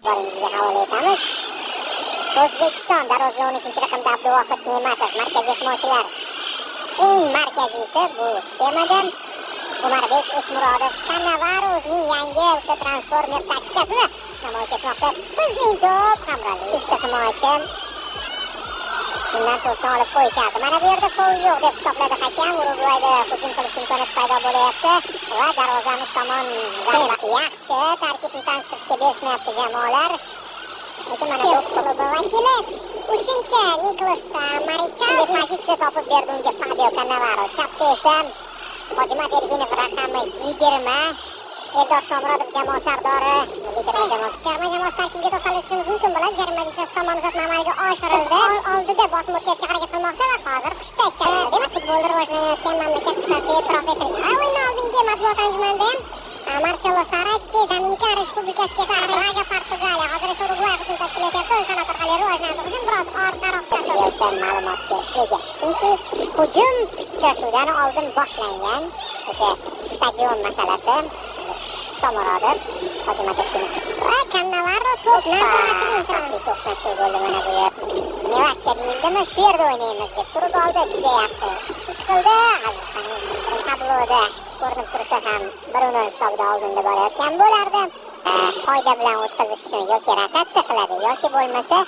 E'tiboringizga havola etamiz. O'zbekiston darvoza 12-raqamda Abduvohid Ne'matov markaziy himoyachilar. Eng markaziysi bu sxemada Umarbek Eshmurodov Cannavaro'ning yangi o'sha transformer taktikasini namoyish etmoqda. Bizning to'p hamrohlik 3 ta himoyachi bundan to'pni olib qo'yishadi. Mana bu yerda foul yo'q deb hisobladi hakam. Urugvayda hujum qilish imkoniyati paydo bo'lyapti va darvozamiz tomon yaxshi tarkibni tanishtirishga berishmayapti jamoalar. Lekin mana bu klubi vakili 3-chi Niklas Marichal pozitsiya topib berdi unga Fabio Cannavaro. Chapda esa Hojimat Erginov raqami 20. Eldor Shomurodov jamoa sardori terma jamoasi tarkibiga to'xtalishimiz mumkin bo'ladi. Jarima joychasi tomon uzatma amalga oshirildi. Oldida bosim o'tkazishga harakat qilmoqda va hozir qushday chaladi. Demak, futbolda rivojlanayotgan mamlakat sifatida e'tirof etilgan. O'yin oldingi matbuot anjumanida Marcelo Saracchi Dominikan Respublikasiga qarshi Portugaliya, hozir esa Urugvay hujum tashkil etyapti. O'yin qanot orqali rivojlandi. Hujum biroz orqaroqqa kelsa ma'lumotga ega. Chunki hujum uchrashuvdan oldin boshlangan o'sha stadion masalasi Shomurodov Hojimat Erkinov va Cannavaro to'pni to'qnashuv bo'ldi. Mana bu yer Nevakka deyildimi, shu yerda o'ynaymiz deb turib oldi. Juda yaxshi ish qildi. Tabloda ko'rinib tursa ham 1-0 hisobda oldinda borayotgan bo'lardi. Foyda bilan o'tkazish uchun yoki rotatsiya qiladi yoki bo'lmasa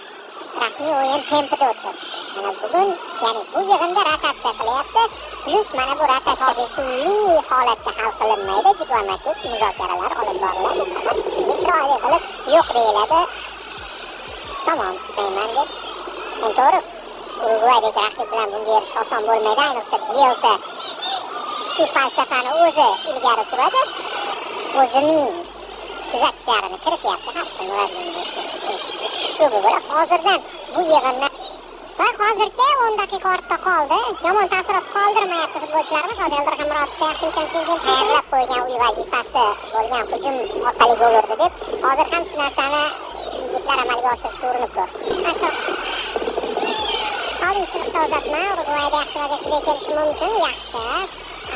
rasmiy o'yin tempida o'tkazish. Mana bugun, ya'ni bu yig'inda rotatsiya qilyapti. Plus mana bu rotatsiya sun'iy holatda hal qilinmaydi, diplomatik muzokaralar olib boriladi. Faqat shunga chiroyli qilib yo'q deyiladi. Tamom, deyman deb. To'g'ri, Urugvaydagi raqib bilan bunga erishish oson bo'lmaydi, ayniqsa Bielsa shu falsafani o'zi ilgari suradi. O'zining kuzatishlarini kirityapti. Hozirdan bu yig'inni va hozircha 10 daqiqa ortda qoldi. Yomon taassurot qoldirmayapti futbolchilarimiz. Hozir Eldor Shomurodov yaxshi imkoniyatga tayyorlab qo'ygan uy vazifasi bo'lgan hujum orqali gol urdi deb hozir ham shu narsani yigitlar amalga oshirishga urinib ko'rishdi. Hozir chiziqda uzatma. Urugvayda yaxshi vaziyatga kelishi mumkin. Yaxshi.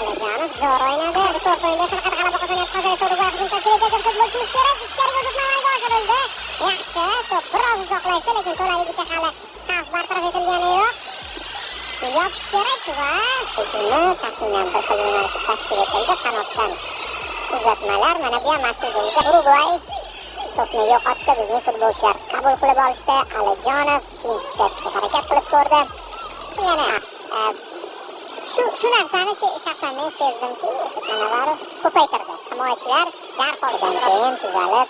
Alijonov zo'r o'ynadi. Bu to'p o'yinda faqat g'alaba qozonyapti. Hozir esa Urugvay hujum tashkil etadi deb bo'lishimiz kerak. Ichkariga uzatma amalga oshirildi. Yaxshi. To'p biroz uzoqlashdi, lekin to'laligicha hali xavf bartaraf etilgani yo'q. Yopish kerak va hujumni taxminan bir xil yo'nalishda tashkil etildi. Qanotdan uzatmalar. Mana bu ham aslida Urugvay to'pni yo'qotdi. Bizning futbolchilar qabul qilib olishdi. Alijonov fint ishlatishga harakat qilib ko'rdi. Yana shu narsani shaxsan men sezdimki, Cannavaro ko'paytirdi. Himoyachilar darhol keyin tuzalib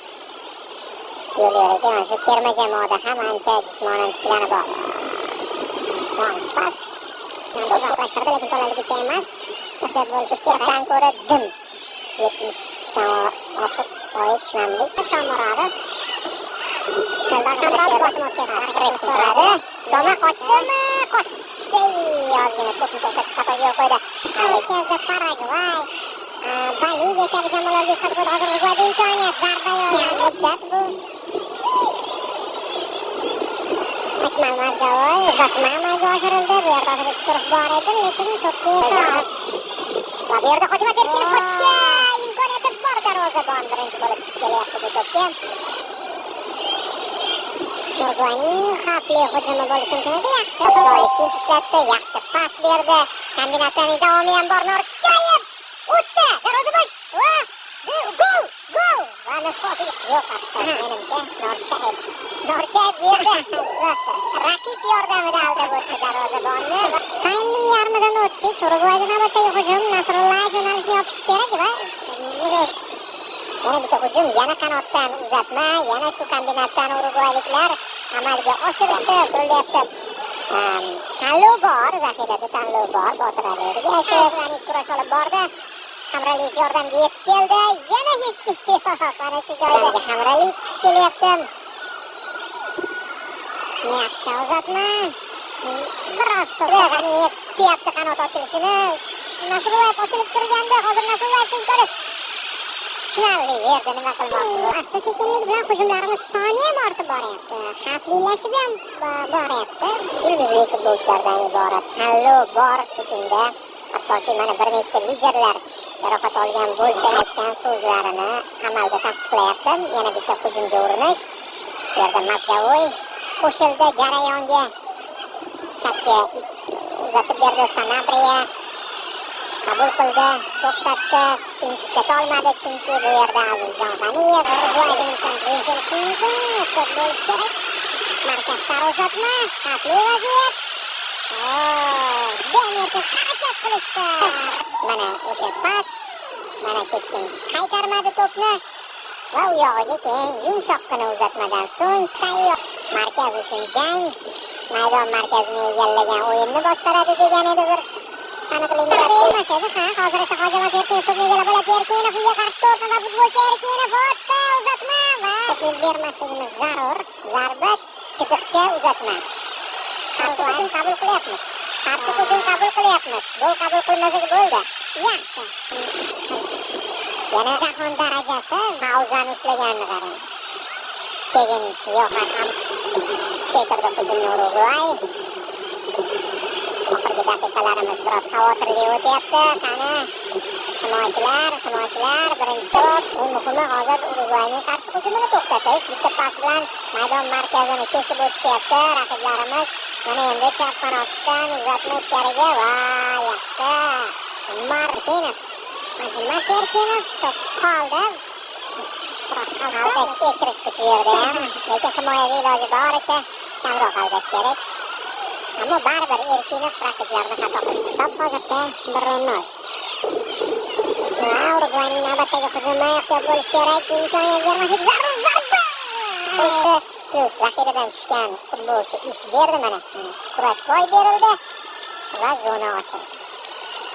yo'l yo'rigan shu terma jamoada ham ancha jismonan tiklani bor. Pas uzoqlashtirdi, lekin to'laligicha emas. Ehtiyot bo'lish kerakdan ko'ra dim 70dan ortiq foiz namlik. Shomurodov Eldor Shomurodov bosim o'tkazishga harakat qildi. Shoma qochdimi? Qochdi. Ozgina to'pni to'xtatishga xato yo'l qo'ydi. Markazda Paragvay, Boliviya kabi jamoalarga yutqazib qo'ydi. Hozir Urugvayda imkoniyat, zarba muddat bu. Akmal Mazgavoy uzatma amalga oshirildi. Bu yerda hozir Shukurov bor edi, lekin to'pga yetib. Va bu yerda Hojimat Erkinov qochishga imkoniyati bor. Darvozabon birinchi bo'lib chiqib kelyapti bu to'pga. Urugvayning xavfli hujumi bo'lishi mumkin edi. Yaxshi chiroyli fint ishlatdi, yaxshi pas berdi. Kombinatsiyaning davomi ham bor. Norchayev o'tdi. Darvoza bo'sh. Va gol! Va nihoyat yo'q afsonaviy menimcha Norchayev berdi. Raqib yordamida aldab o'tdi darvozabonni. Taymning yarmidan o'tdik. Urugvayda navbatdagi hujum Nasrullayev yo'nalishni yopish kerak va yana bitta hujum, yana qanotdan uzatma, yana shu kombinatsiyani urugvayliklar amalga oshirishda urilyapti. Tanlov bor, zaxirada tanlov bor. Botir Aliyev yashirin kurash olib bordi. Hamraliyev yordamga yetib keldi. Yana hech kim yo'q. Mana shu joyda Hamraliyev chiqib kelyapti. Yaxshi uzatma. Biroz G'aniyev kutyapti qanot ochilishini. Nasrullayev ochilib turganda hozir Nasrullayevning imkoniyati tushunarli yerda nima qilmoqchi. Asta-sekinlik bilan hujumlarimiz soniyam ortib boryapti. Xavflilashib ham boryapti. Yulduzli futbolchilardan iborat tanlov bor hujumda. Hattoki mana bir nechta liderlar jarohat olgan bo'lsa aytgan so'zlarini amalda tasdiqlayapti. Yana bitta hujumga urinish. Bu yerda Mazgavoy qo'shildi jarayonga. Chapga uzatib berdi Sanabriya. Qabul qildi, to'xtatdi. Ishlata olmadi chunki bu yerda Azizjon G'aniyev Urugvayga imkon berishi mumkin. To'p bo'lishi kerak. Markaz sari uzatma, xavfli vaziyat. Judayam harakat qilishdi. Mana o'sha pas, mana hech kim qaytarmadi to'pni. Va u yog'iga keyin yumshoqqina uzatmadan so'ng tayyor. Markaz uchun jang. Maydon markazini egallagan o'yinni boshqaradi degan edi bir aniqlik emas edi. Hozir esa Hojimat Erkinov to'pni egallab oladi. Erkinov unga qarshi to'rt nafar futbolchi. Erkinov o'tdi, uzatma va to'pni bermasligimiz zarur. Zarba chiziqcha uzatma. Qarshi hujum qabul qilyapmiz. Gol qabul qilmasak bo'ldi. Yaxshi. Yana jahon darajasi Mauzani ushlaganini qarang. Kevin Yohan ham kuchaytirdi hujumni Urugvay. Oxirgi daqiqalarimiz biroz xavotirli o'tyapti. Qani himoyachilar birinchi to'p. Eng muhimi hozir Urugvayning qarshi hujumini to'xtatish. Bitta pas bilan maydon markazini kesib o'tishyapti raqiblarimiz. Mana endi chap qanotdan uzatma ichkariga va yaxshi. Martinov to'p qoldi. Aldashga kirishdi shu yerda ham. Lekin himoyaviy iloji boricha kamroq aldash kerak. Ammo baribir Erkinov raqiblarni xato qilish hisob hozircha 1-0. Urugvayning navbatdagi hujumi ehtiyot bo'lish kerak. Imkoniyat bermaslik zarur. Zarba! Plus zaxiradan tushgan futbolchi ish berdi mana. Kurash boy berildi va zona ochildi.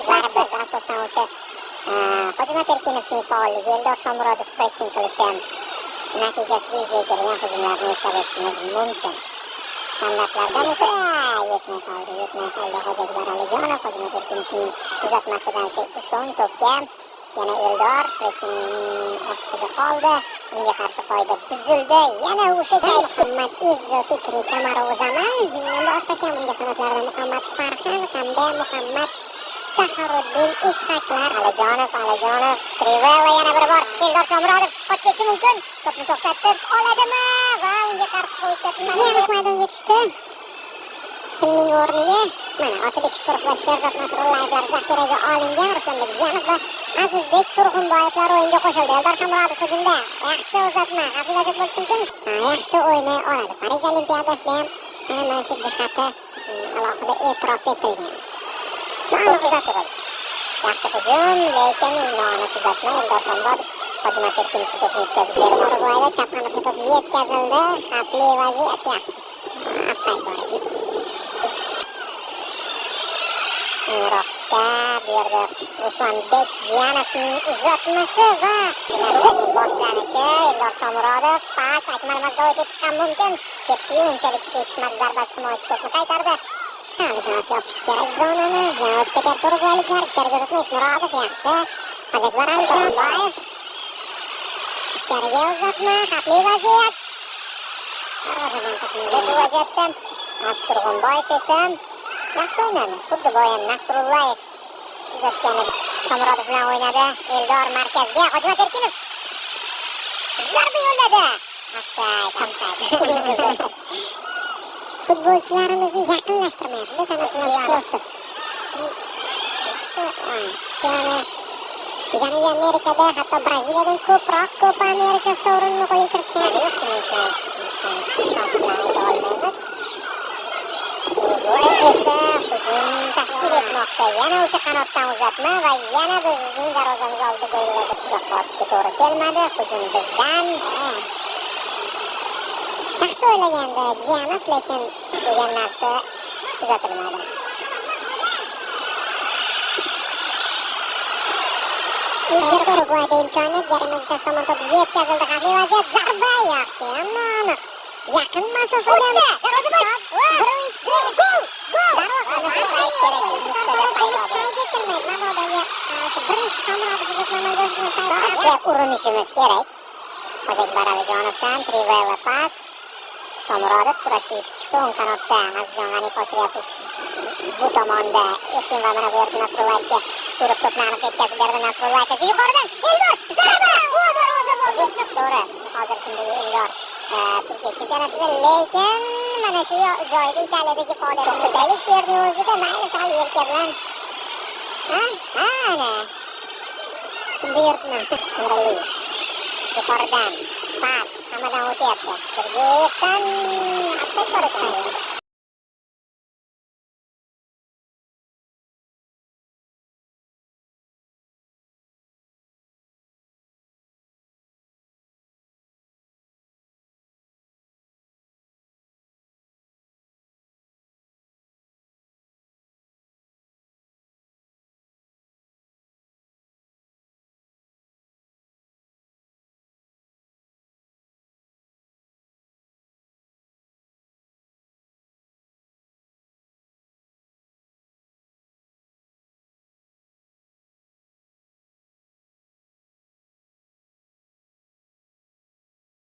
Zarba asosan o'sha Hojimat Erkinovning faolligi, Eldor Shomurodov pressing qilishi natijasida yuzaga kelgan hujumlarni eslab o'tishimiz mumkin. Standartlardan esa yetmay qoldi. Hojiakbar Alijonov Hojimat Erkinovning uzatmasidan so'ng to'pga yana Eldor pressing ostida qoldi. Unga qarshi qoida buzildi. Yana o'sha Muhammad Izzo Fikriy Kamaro'zaman. Boshqa kam unga qanotlarda Muhammad Farxon hamda Muhammad Saharuddin Ishaqlar. Alijonov Trivela yana bir bor. Eldor Shomurodov qochib ketishi mumkin. To'pni to'xtatib oladimi? Va unga qarshi qo'yishga Ziyanov maydonga tushdi. Kimning o'rniga? Mana Otabek Shukurov va Sherzod Nasrullayevlar zaxiraga olingan. Ruslanbek Ziyanov va Azizbek Turg'unboyevlar o'yinga qo'shildi. Eldor Shomurodov hujumda. Yaxshi uzatma. Xavfli vaziyat bo'lishi mumkin. Yaxshi o'ynay oladi. Parij Olimpiadasida ham mana shu jihati alohida e'tirof etilgan. Yaxshi hujum, lekin noaniq uzatma. Eldor Shomurodov Hojimat Erkinovga to'pni yetkazib berdi. Urugvayda chap qanotga to'p yetkazildi. Xavfli vaziyat yaxshi. Ofsayd bor edi. Roqda bu yerda Ruslanbek Jiyanovning uzatmasi va boshlanishi. Eldor Shomurodov pas Akmal Mazgavoy tepish ham mumkin. Tepdi, unchalik kuchli chiqmadi. Zarbasi himoyachi to'pni qaytardi. Alijonov yopish kerak zonani. Yana ketyapti urugvayliklar. Ichkariga uzatma Eshmurodov yaxshi. Hojiakbar Alijonboyev ichkariga uzatma. Xavfli vaziyat. Bu vaziyatda Turg'unboyev esa yaxshi o'ynadi. Xuddi boyam Nasrullayev uzatgani Shomurodov bilan o'ynadi. Eldor markazga Hojimat Erkinov zarba yo'lladi. Ofsayd. Futbolchilarimizni yaqinlashtirmayapti, tanasini to'sib. Ya'ni Janubiy Amerikada, hatto Braziliyadan ko'proq Copa Amerika sovrinini qo'lga kiritgan. Shuning uchun ishonch bilan ayta olmaymiz. Bu esa hujum tashkil etmoqda. Yana o'sha qanotdan uzatma va yana bizning darvozamiz oldida gol uzoqqa otishga to'g'ri kelmadi. Hujum bizdan. Yaxshi o'ylagandi Jiyanov, lekin degan narsa kuzatilmadi. Urugvayda imkoniyat, jarima joy tomon to'p yetkazildi. Xavfli vaziyat, zarba yaxshi, ammo aniq. Yaqin masofadan darvoza bosh. Gol! Birinchi Shomurodov uzatmani urinishimiz kerak. Hojiakbar Alijonovdan Trivela pas. Shomurodov kurashga yetib chiqdi. O'ng qanotda Azizjon G'aniyev ochilyapti. Bu tomonda Erkin va mana bu yerda Nasrullayevga Shukurov to'pni aniq yetkazib berdi. Nasrullayev yuqoridan Eldor zarba! Bu darvoza bo'ldi. To'g'ri. Hozir kimda Eldor Turkiya chempionatida, lekin mana shu joyda Italiyadagi faoliyat to'xtataylik. Shu yerning o'zida mayli sal yelka bilan ana buyurtma yuqoridan pas hammadan o'tyapti. Sergeyevdan offsayd bor ekan.